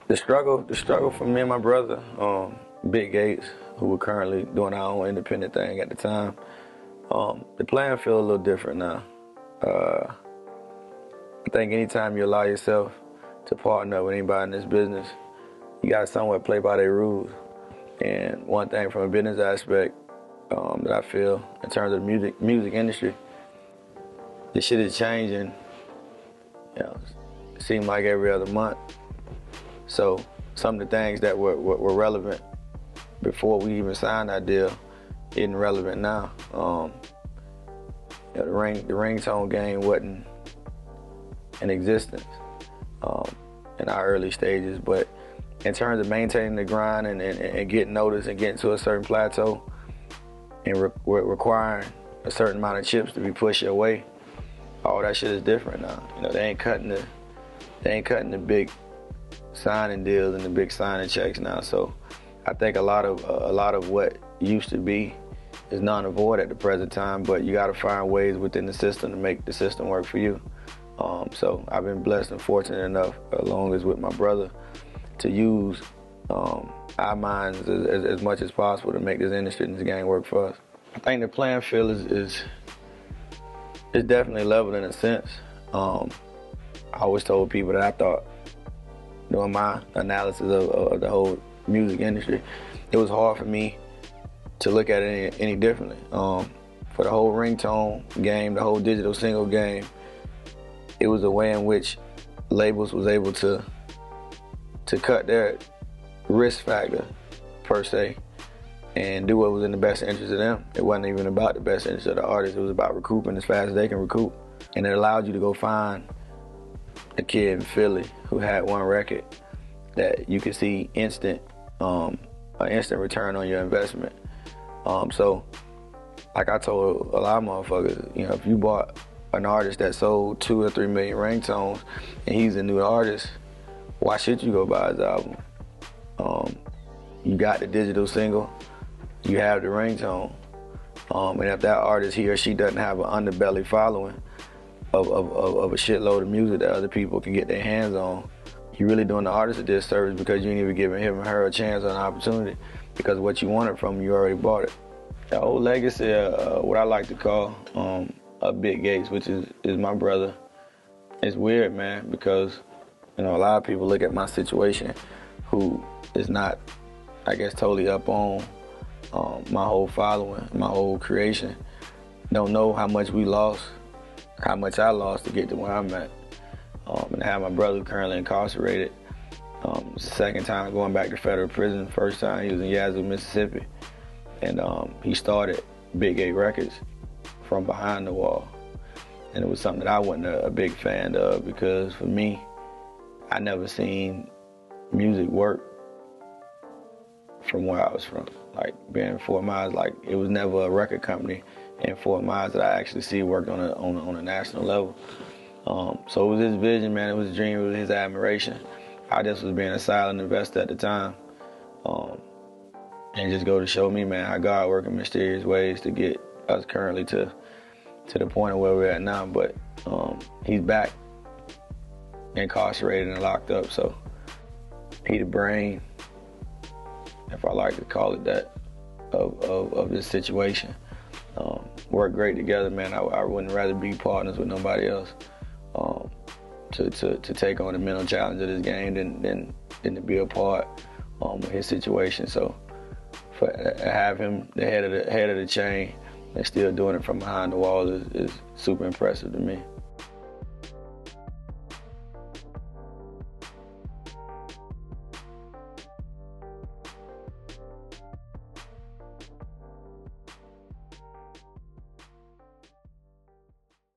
The struggle for me and my brother, Big Gates, who were currently doing our own independent thing at the time. The playing field a little different now. I think anytime you allow yourself to partner with anybody in this business, you got to somewhat play by their rules. And one thing from a business aspect that I feel in terms of the music industry, this shit is changing. You know, it seems like every other month. So some of the things that were relevant before we even signed that deal isn't relevant now. The ringtone game wasn't in existence in our early stages, but in terms of maintaining the grind and getting noticed and getting to a certain plateau and requiring a certain amount of chips to be pushed your way, all that shit is different now. You know, they ain't cutting the big signing deals and the big signing checks now. So I think a lot of what used to be is non-void at the present time, but you got to find ways within the system to make the system work for you. So I've been blessed and fortunate enough, along as with my brother, to use our minds as much as possible to make this industry and this game work for us. I think the playing field is definitely leveled in a sense. I always told people that I thought, doing my analysis of the whole music industry, it was hard for me to look at it any differently. For the whole ringtone game, the whole digital single game, it was a way in which labels was able to cut their risk factor, per se, and do what was in the best interest of them. It wasn't even about the best interest of the artist. It was about recouping as fast as they can recoup. And it allowed you to go find a kid in Philly who had one record that you could see an instant return on your investment. So, like I told a lot of motherfuckers, you know, if you bought an artist that sold 2 or 3 million ringtones and he's a new artist, why should you go buy his album? You got the digital single, you have the ringtone, and if that artist, he or she, doesn't have an underbelly following of a shitload of music that other people can get their hands on, you're really doing the artist a disservice because you ain't even giving him or her a chance or an opportunity, because what you wanted from him, you already bought it. The old legacy, what I like to call a Big Gates, which is my brother, it's weird, man, because you know, a lot of people look at my situation who is not, I guess, totally up on my whole following, my whole creation, don't know how much we lost, how much I lost to get to where I'm at. And I have my brother currently incarcerated. It's the second time going back to federal prison. First time he was in Yazoo, Mississippi. And he started Big 8 Records from behind the wall. And it was something that I wasn't a big fan of, because for me, I never seen music work from where I was from. Like being in Fort Myers, like it was never a record company in Fort Myers that I actually see worked on a national level. So it was his vision, man. It was a dream. It was his admiration. I just was being a silent investor at the time, and just go to show me, man, how God works in mysterious ways to get us currently to the point of where we're at now. But he's back, incarcerated and locked up. So he the brain, if I like to call it that, of this situation. Work great together, man. I wouldn't rather be partners with nobody else to take on the mental challenge of this game than to be a part of his situation. So to have him the head of the chain and still doing it from behind the walls is super impressive to me.